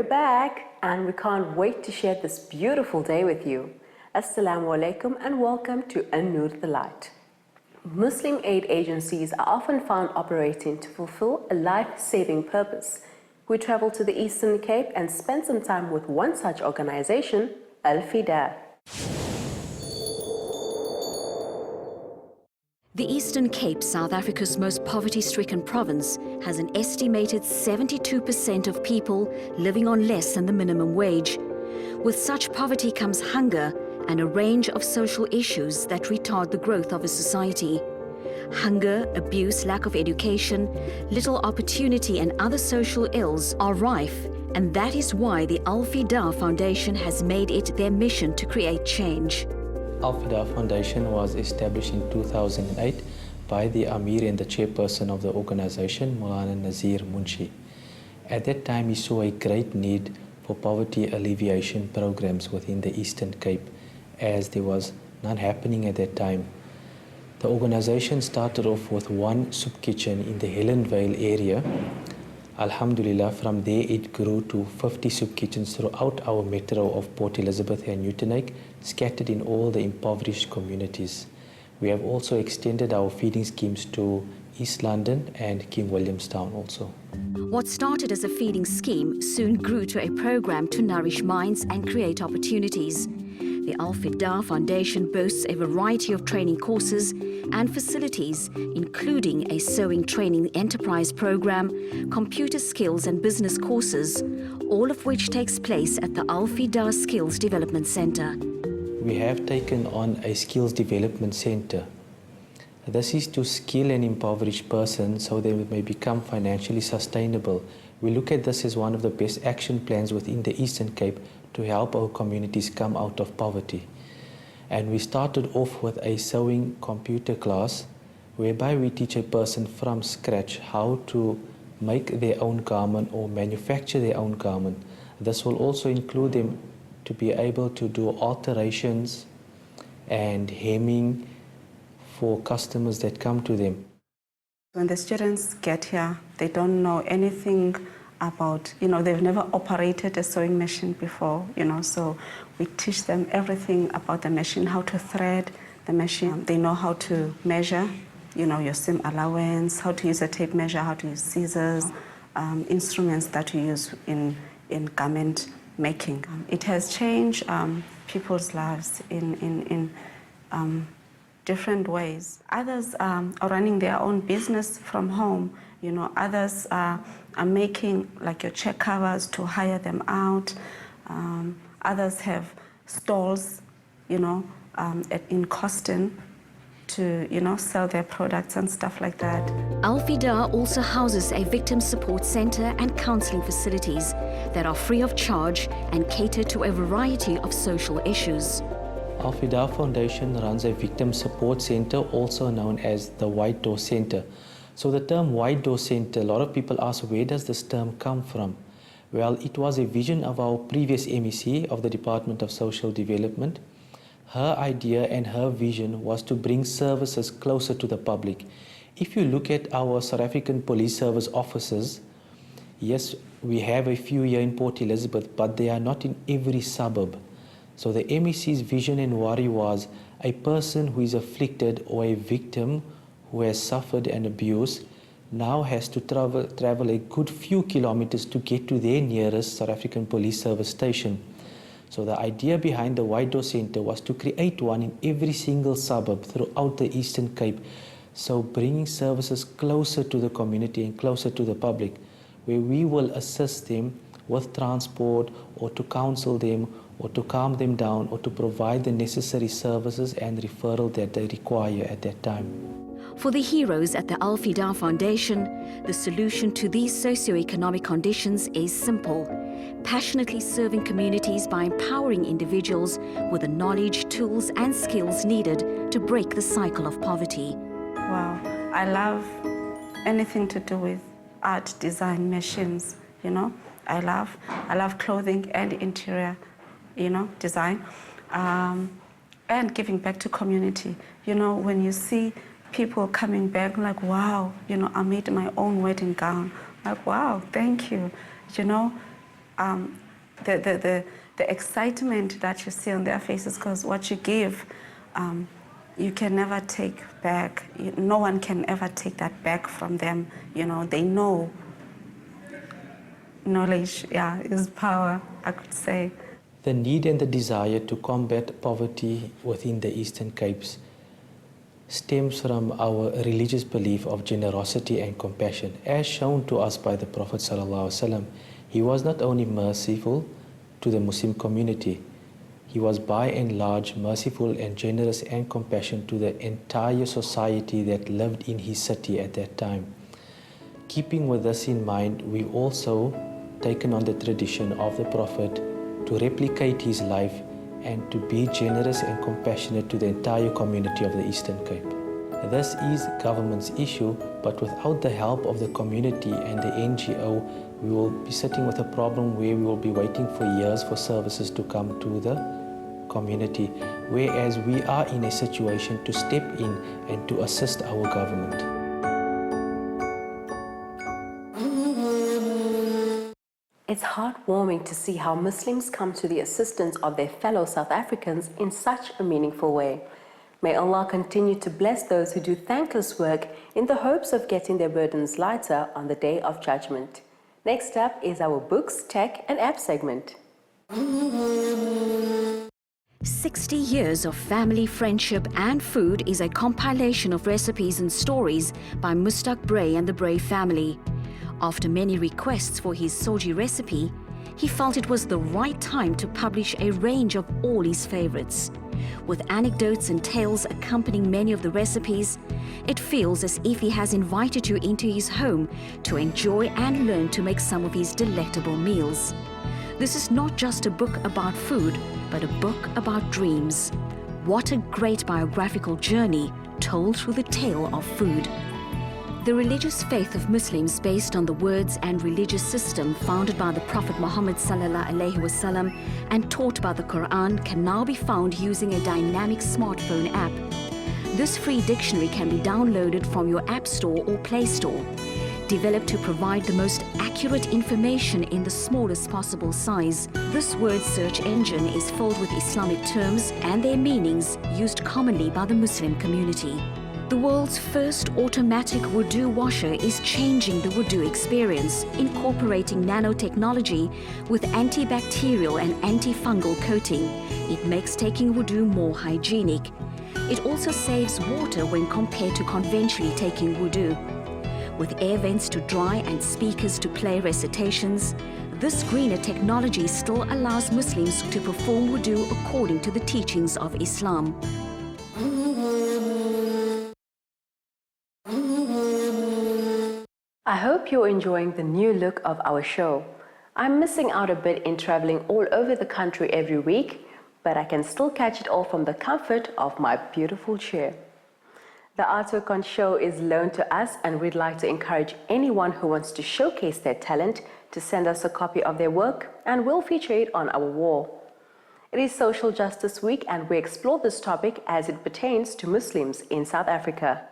back and we can't wait to share this beautiful day with you. Assalamu alaikum and welcome to An NUR The Light. Muslim aid agencies are often found operating to fulfill a life-saving purpose. We travel to the Eastern Cape and spend some time with one such organization, Fidaa. The Eastern Cape, South Africa's most poverty-stricken province, has an estimated 72% of people living on less than the minimum wage. With such poverty comes hunger and a range of social issues that retard the growth of a society. Hunger, abuse, lack of education, little opportunity and other social ills are rife, and that is why the Fidaa Foundation has made it their mission to create change. Fidaa Foundation was established in 2008 by the Amir and the chairperson of the organization, Maulana Nazir Munshi. At that time, he saw a great need for poverty alleviation programs within the Eastern Cape, as there was none happening at that time. The organization started off with one soup kitchen in the Helen Vale area. Alhamdulillah, from there it grew to 50 soup kitchens throughout our metro of Port Elizabeth and Uitenhage, scattered in all the impoverished communities. We have also extended our feeding schemes to East London and King Williamstown also. What started as a feeding scheme soon grew to a program to nourish minds and create opportunities. The Fidaa Foundation boasts a variety of training courses and facilities, including a sewing training enterprise program, computer skills and business courses, all of which takes place at the Fidaa Skills Development Center. We have taken on a skills development center. This is to skill an impoverished person so they may become financially sustainable. We look at this as one of the best action plans within the Eastern Cape to help our communities come out of poverty. And we started off with a sewing computer class whereby we teach a person from scratch how to make their own garment or manufacture their own garment. This will also include them to be able to do alterations and hemming for customers that come to them. When the students get here, they don't know anything about, they've never operated a sewing machine before, so we teach them everything about the machine, how to thread the machine. They know how to measure, your seam allowance, how to use a tape measure, how to use scissors, instruments that you use in garment making. It has changed people's lives in different ways. Others are running their own business from home. Others are making like your check covers to hire them out. Others have stalls, in Coston to, sell their products and stuff like that. Fidaa also houses a victim support center and counseling facilities that are free of charge and cater to a variety of social issues. Fidaa Foundation runs a victim support center, also known as the White Door Center. So the term White Door Center, a lot of people ask, where does this term come from? Well, it was a vision of our previous MEC of the Department of Social Development. Her idea and her vision was to bring services closer to the public. If you look at our South African Police Service officers, yes, we have a few here in Port Elizabeth, but they are not in every suburb. So the MEC's vision and worry was a person who is afflicted or a victim who has suffered an abuse now has to travel a good few kilometers to get to their nearest South African Police Service station. So the idea behind the White Door Center was to create one in every single suburb throughout the Eastern Cape. So bringing services closer to the community and closer to the public, where we will assist them with transport or to counsel them or to calm them down or to provide the necessary services and referral that they require at that time. For the heroes at the Fidaa Foundation, the solution to these socioeconomic conditions is simple: passionately serving communities by empowering individuals with the knowledge, tools and skills needed to break the cycle of poverty. Wow, I love anything to do with art, design, machines, I love clothing and interior, design, and giving back to community. When you see people coming back like, wow, I made my own wedding gown. Like, wow, thank you. the excitement that you see on their faces, because what you give, you can never take back. No one can ever take that back from them. They know. Knowledge, is power, I could say. The need and the desire to combat poverty within the Eastern Capes stems from our religious belief of generosity and compassion. As shown to us by the Prophet ﷺ, he was not only merciful to the Muslim community, he was by and large merciful and generous and compassionate to the entire society that lived in his city at that time. Keeping with this in mind, we've also taken on the tradition of the Prophet to replicate his life and to be generous and compassionate to the entire community of the Eastern Cape. This is government's issue, but without the help of the community and the NGO, we will be sitting with a problem where we will be waiting for years for services to come to the community, whereas we are in a situation to step in and to assist our government. It's heartwarming to see how Muslims come to the assistance of their fellow South Africans in such a meaningful way. May Allah continue to bless those who do thankless work in the hopes of getting their burdens lighter on the Day of Judgment. Next up is our Books, Tech and App segment. 60 years of family, friendship and food is a compilation of recipes and stories by Mustadafin Arbee and the Arbee family. After many requests for his soji recipe, he felt it was the right time to publish a range of all his favorites. With anecdotes and tales accompanying many of the recipes, it feels as if he has invited you into his home to enjoy and learn to make some of his delectable meals. This is not just a book about food, but a book about dreams. What a great biographical journey told through the tale of food. The religious faith of Muslims, based on the words and religious system founded by the Prophet Muhammad ﷺ and taught by the Quran, can now be found using a dynamic smartphone app. This free dictionary can be downloaded from your App Store or Play Store. Developed to provide the most accurate information in the smallest possible size, this word search engine is filled with Islamic terms and their meanings used commonly by the Muslim community. The world's first automatic wudu washer is changing the wudu experience, incorporating nanotechnology with antibacterial and antifungal coating. It makes taking wudu more hygienic. It also saves water when compared to conventionally taking wudu. With air vents to dry and speakers to play recitations, this greener technology still allows Muslims to perform wudu according to the teachings of Islam. I hope you're enjoying the new look of our show. I'm missing out a bit in traveling all over the country every week, but I can still catch it all from the comfort of my beautiful chair. The artwork on show is loaned to us, and we'd like to encourage anyone who wants to showcase their talent to send us a copy of their work, and we'll feature it on our wall. It is Social Justice Week, and we explore this topic as it pertains to Muslims in South Africa.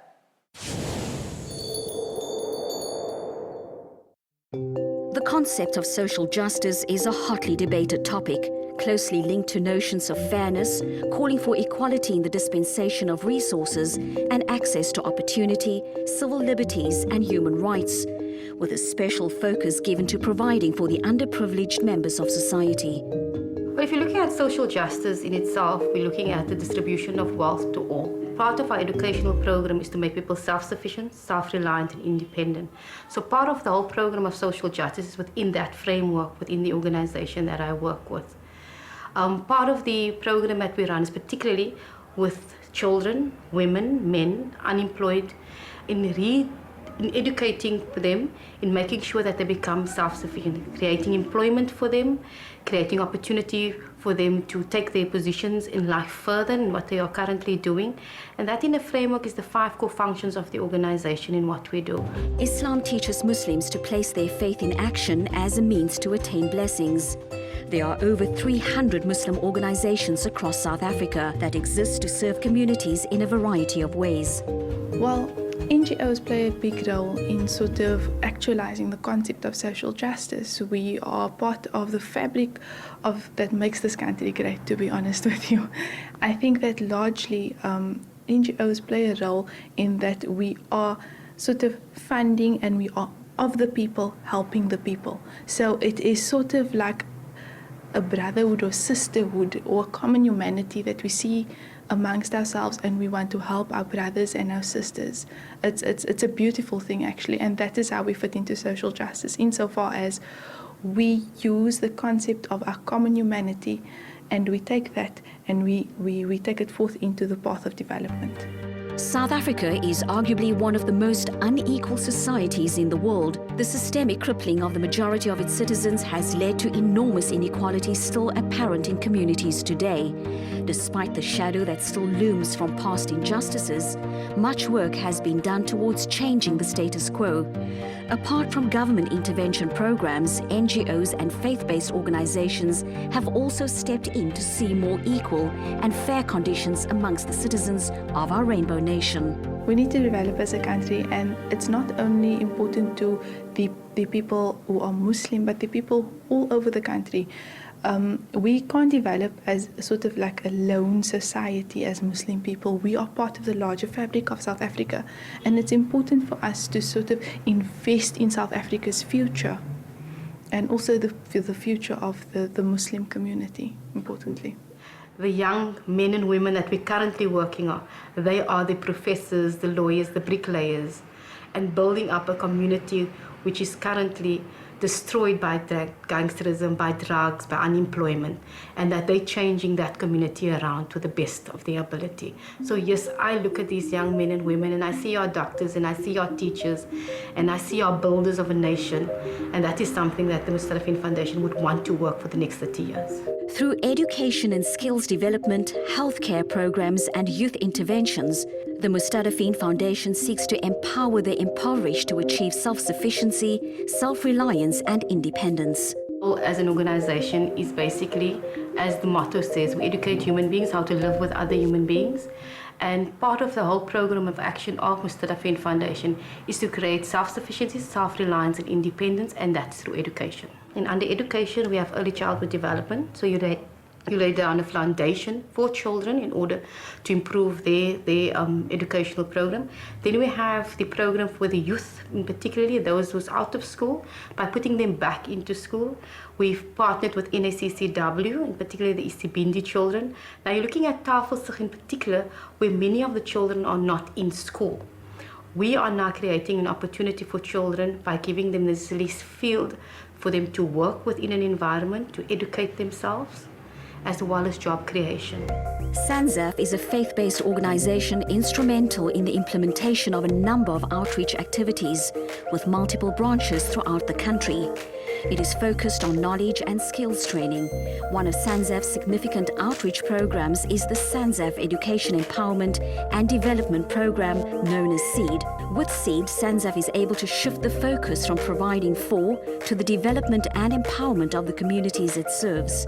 The concept of social justice is a hotly debated topic, closely linked to notions of fairness, calling for equality in the dispensation of resources and access to opportunity, civil liberties and human rights, with a special focus given to providing for the underprivileged members of society. Well, if you're looking at social justice in itself, we're looking at the distribution of wealth to all. Part of our educational program is to make people self-sufficient, self-reliant and independent. So part of the whole program of social justice is within that framework, within the organization that I work with. Part of the program that we run is particularly with children, women, men, unemployed, in educating them, in making sure that they become self-sufficient, creating employment for them, creating opportunity for them to take their positions in life further than what they are currently doing. And that in the framework is the 5 core functions of the organization in what we do. Islam teaches Muslims to place their faith in action as a means to attain blessings. There are over 300 Muslim organizations across South Africa that exist to serve communities in a variety of ways. Well, NGOs play a big role in sort of actualizing the concept of social justice. We are part of the fabric that makes this country great, to be honest with you. I think that largely NGOs play a role in that we are sort of funding and we are of the people, helping the people. So it is sort of like a brotherhood or sisterhood or a common humanity that we see amongst ourselves, and we want to help our brothers and our sisters. It's a beautiful thing, actually, and that is how we fit into social justice, insofar as we use the concept of our common humanity and we take that and we take it forth into the path of development. South Africa is arguably one of the most unequal societies in the world. The systemic crippling of the majority of its citizens has led to enormous inequalities still apparent in communities today. Despite the shadow that still looms from past injustices, much work has been done towards changing the status quo. Apart from government intervention programs, NGOs and faith-based organizations have also stepped in to see more equal and fair conditions amongst the citizens of our rainbow nation. We need to develop as a country, and it's not only important to the people who are Muslim, but the people all over the country. We can't develop as sort of like a lone society as Muslim people. We are part of the larger fabric of South Africa, and it's important for us to sort of invest in South Africa's future and also the future of the Muslim community, importantly. The young men and women that we're currently working on, they are the professors, the lawyers, the bricklayers, and building up a community which is currently destroyed by gangsterism, by drugs, by unemployment, and that they're changing that community around to the best of their ability. So yes, I look at these young men and women and I see our doctors and I see our teachers and I see our builders of a nation, and that is something that the Mustadafin Foundation would want to work for the next 30 years. Through education and skills development, healthcare programs and youth interventions, the Mustadafin Foundation seeks to empower the impoverished to achieve self-sufficiency, self-reliance and independence. As an organization is basically, as the motto says, we educate human beings how to live with other human beings. And part of the whole program of action of Mustadafin Foundation is to create self-sufficiency, self-reliance and independence, and that's through education. And under education, we have early childhood development. So you lay down a foundation for children in order to improve their educational program. Then we have the program for the youth, in particularly those who's out of school, by putting them back into school. We've partnered with NACCW, in particular the Isibindi children. Now you're looking at Tafelsig in particular, where many of the children are not in school. We are now creating an opportunity for children by giving them this least field for them to work within an environment, to educate themselves, as well as job creation. Sanzaf is a faith-based organization instrumental in the implementation of a number of outreach activities with multiple branches throughout the country. It is focused on knowledge and skills training. One of Sanzaf's significant outreach programs is the Sanzaf Education Empowerment and Development Program, known as SEED. With SEED, Sanzaf is able to shift the focus from providing for to the development and empowerment of the communities it serves.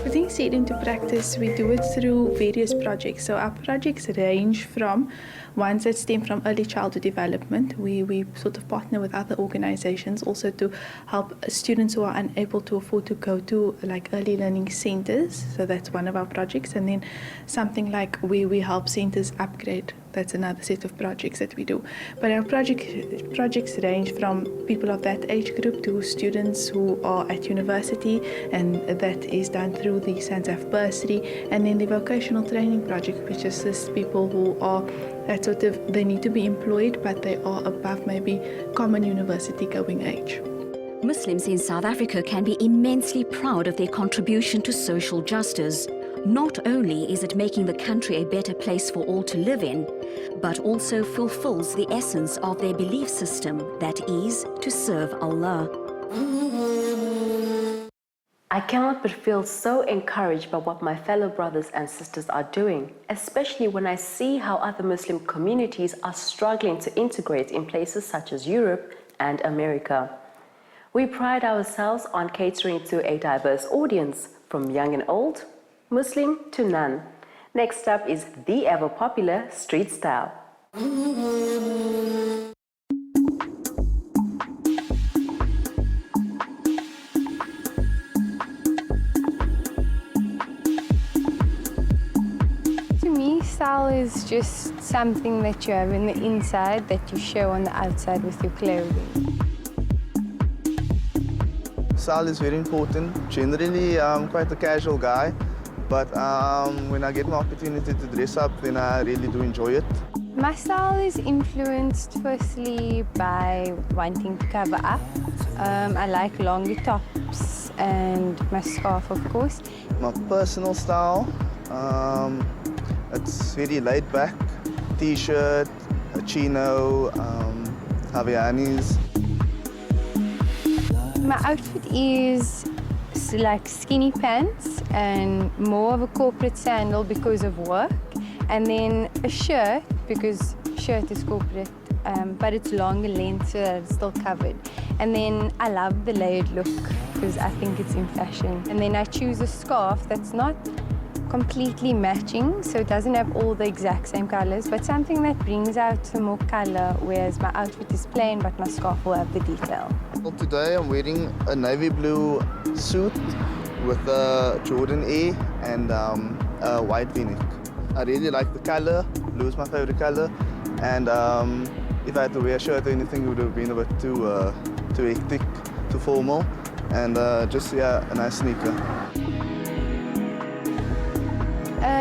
Putting SEED into practice, we do it through various projects. So our projects range from ones that stem from early childhood development. We sort of partner with other organizations also to help students who are unable to afford to go to like early learning centers. So that's one of our projects. And then something like we help centers upgrade. That's another set of projects that we do. But our projects range from people of that age group to students who are at university, and that is done through the Sanzaf bursary, and then the vocational training project, which assists people who are that sort of, they need to be employed, but they are above maybe common university going age. Muslims in South Africa can be immensely proud of their contribution to social justice. Not only is it making the country a better place for all to live in, but also fulfills the essence of their belief system, that is, to serve Allah. I cannot but feel so encouraged by what my fellow brothers and sisters are doing, especially when I see how other Muslim communities are struggling to integrate in places such as Europe and America. We pride ourselves on catering to a diverse audience, from young and old, Muslim to none. Next up is the ever-popular street style. To me, style is just something that you have in the inside that you show on the outside with your clothing. Style is very important. Generally, I'm quite a casual guy, but when I get an opportunity to dress up, then I really do enjoy it. My style is influenced firstly by wanting to cover up. I like longer tops and my scarf, of course. My personal style, it's very laid back. T-shirt, a chino, Havianis. My outfit is like skinny pants and more of a corporate sandal because of work, and then a shirt because shirt is corporate, but it's longer length so that it's still covered. And then I love the layered look because I think it's in fashion. And then I choose a scarf that's not completely matching, so it doesn't have all the exact same colors, but something that brings out some more color, whereas my outfit is plain, but my scarf will have the detail. Well, today I'm wearing a navy blue suit with a Jordan Air and a white v-neck. I really like the color. Blue is my favorite color, and if I had to wear a shirt or anything, it would have been a bit too hectic, too formal, and just yeah, a nice sneaker.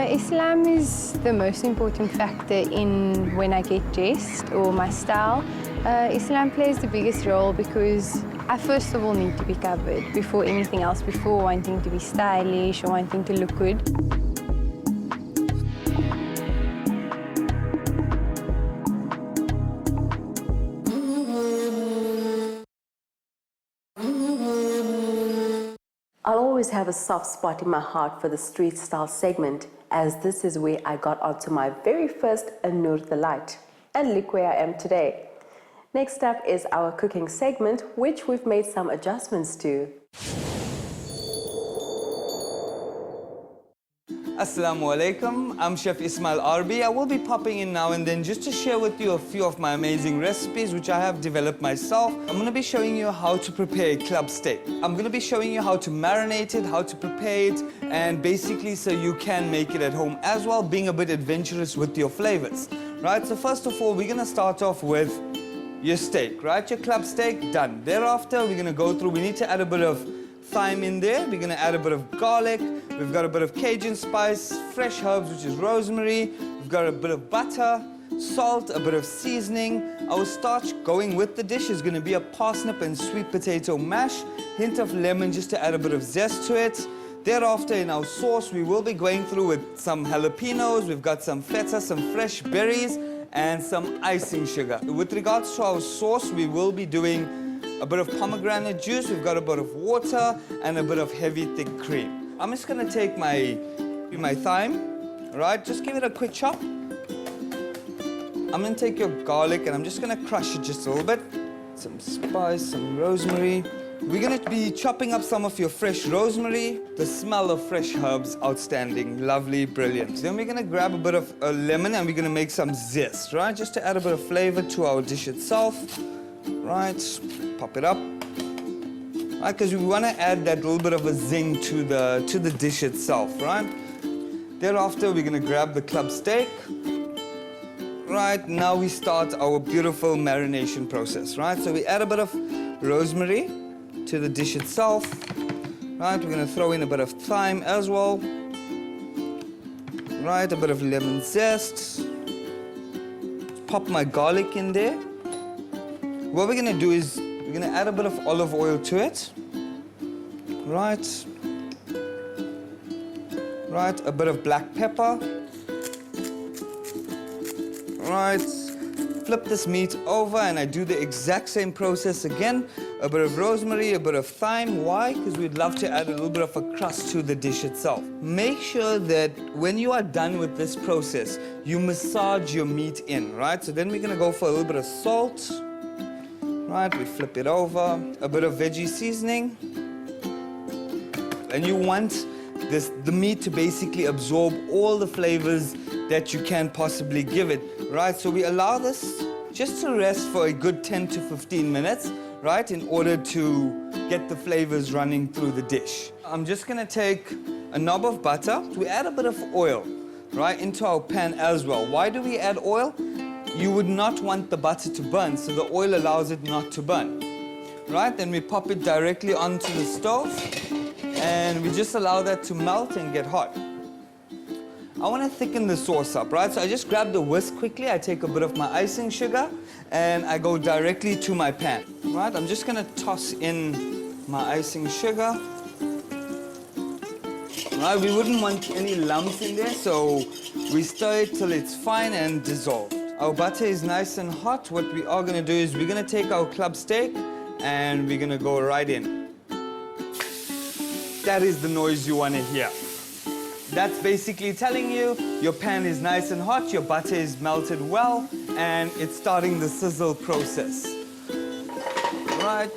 Islam is the most important factor in when I get dressed or my style. Islam plays the biggest role because I first of all need to be covered before anything else, before wanting to be stylish or wanting to look good. I'll always have a soft spot in my heart for the street style segment, as this is where I got onto my very first An NUR The Light. And look where I am today. Next up is our cooking segment, which we've made some adjustments to. Assalamu alaikum, I'm Chef Ismail Arbee. I will be popping in now and then just to share with you a few of my amazing recipes which I have developed myself. I'm going to be showing you how to prepare a club steak. I'm going to be showing you how to marinate it, how to prepare it, and basically so you can make it at home as well, being a bit adventurous with your flavors. Right, so first of all, we're going to start off with your steak, right? Your club steak, done. Thereafter, we're going to go through, we need to add a bit of thyme in there. We're going to add a bit of garlic. We've got a bit of Cajun spice, fresh herbs, which is rosemary. We've got a bit of butter, salt, a bit of seasoning. Our starch going with the dish is going to be a parsnip and sweet potato mash. Hint of lemon just to add a bit of zest to it. Thereafter, in our sauce, we will be going through with some jalapenos. We've got some feta, some fresh berries, and some icing sugar. With regards to our sauce, we will be doing a bit of pomegranate juice. We've got a bit of water and a bit of heavy, thick cream. I'm just going to take my thyme, right? Just give it a quick chop. I'm going to take your garlic and I'm just going to crush it just a little bit. Some spice, some rosemary. We're going to be chopping up some of your fresh rosemary. The smell of fresh herbs, outstanding, lovely, brilliant. Then we're going to grab a bit of lemon and we're going to make some zest, right? Just to add a bit of flavor to our dish itself. Right, pop it up. Right, because we want to add that little bit of a zing to the dish itself, right? Thereafter, we're going to grab the club steak. Right, now we start our beautiful marination process, right? So we add a bit of rosemary to the dish itself. Right, we're going to throw in a bit of thyme as well. Right, a bit of lemon zest. Pop my garlic in there. What we're going to do is we're going to add a bit of olive oil to it. Right. Right, a bit of black pepper. Right, flip this meat over and I do the exact same process again. A bit of rosemary, a bit of thyme. Why? Because we'd love to add a little bit of a crust to the dish itself. Make sure that when you are done with this process, you massage your meat in, right? So then we're going to go for a little bit of salt. Right, we flip it over. A bit of veggie seasoning. And you want the meat to basically absorb all the flavors that you can possibly give it. Right, so we allow this just to rest for a good 10 to 15 minutes, right, in order to get the flavors running through the dish. I'm just gonna take a knob of butter. We add a bit of oil, right, into our pan as well. Why do we add oil? You would not want the butter to burn, so the oil allows it not to burn. Right, then we pop it directly onto the stove, and we just allow that to melt and get hot. I want to thicken the sauce up, right? So I just grab the whisk quickly, I take a bit of my icing sugar, and I go directly to my pan, right? I'm just gonna toss in my icing sugar. Right, we wouldn't want any lumps in there, so we stir it till it's fine and dissolved. Our butter is nice and hot. What we are gonna do is we're gonna take our club steak and we're gonna go right in. That is the noise you wanna hear. That's basically telling you your pan is nice and hot, your butter is melted well, and it's starting the sizzle process. Right.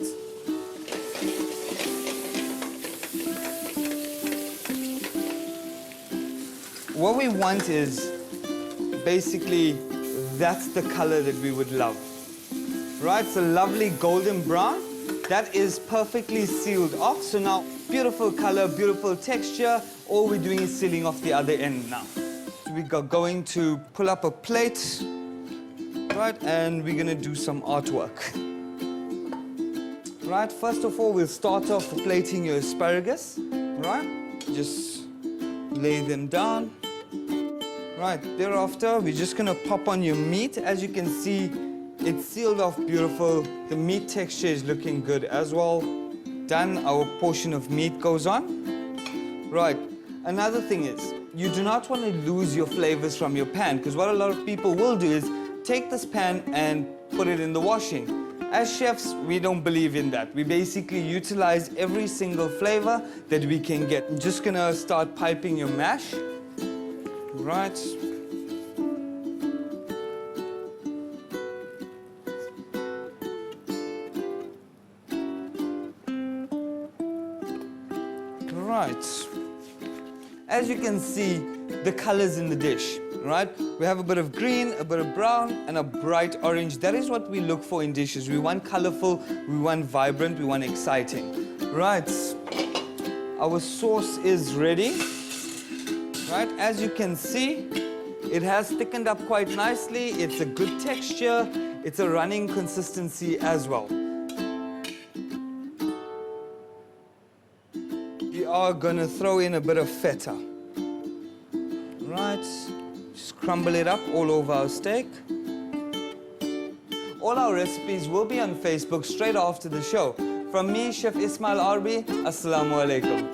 What we want is basically that's the color that we would love. Right, it's a lovely golden brown. That is perfectly sealed off. So now, beautiful color, beautiful texture. All we're doing is sealing off the other end now. We are going to pull up a plate, right, and we're gonna do some artwork. Right, first of all, we'll start off plating your asparagus, right? Just lay them down. Right, thereafter, we're just gonna pop on your meat. As you can see, it's sealed off beautiful. The meat texture is looking good as well. Done, our portion of meat goes on. Right, another thing is, you do not want to lose your flavors from your pan, because what a lot of people will do is take this pan and put it in the washing. As chefs, we don't believe in that. We basically utilize every single flavor that we can get. I'm just gonna start piping your mash. Right. Right. As you can see, the colors in the dish, right? We have a bit of green, a bit of brown, and a bright orange. That is what we look for in dishes. We want colorful, we want vibrant, we want exciting. Right. Our sauce is ready. Right, as you can see, it has thickened up quite nicely. It's a good texture. It's a running consistency as well. We are gonna throw in a bit of feta. Right, just crumble it up all over our steak. All our recipes will be on Facebook straight after the show. From me, Chef Ismail Arbee, Assalamu alaikum.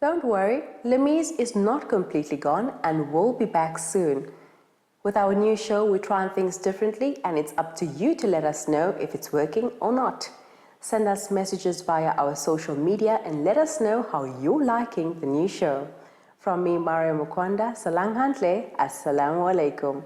Don't worry, Lemise is not completely gone and will be back soon. With our new show, we're trying things differently, and it's up to you to let us know if it's working or not. Send us messages via our social media and let us know how you're liking the new show. From me, Maria Mukwanda, Salang Hantle, Assalamu alaikum.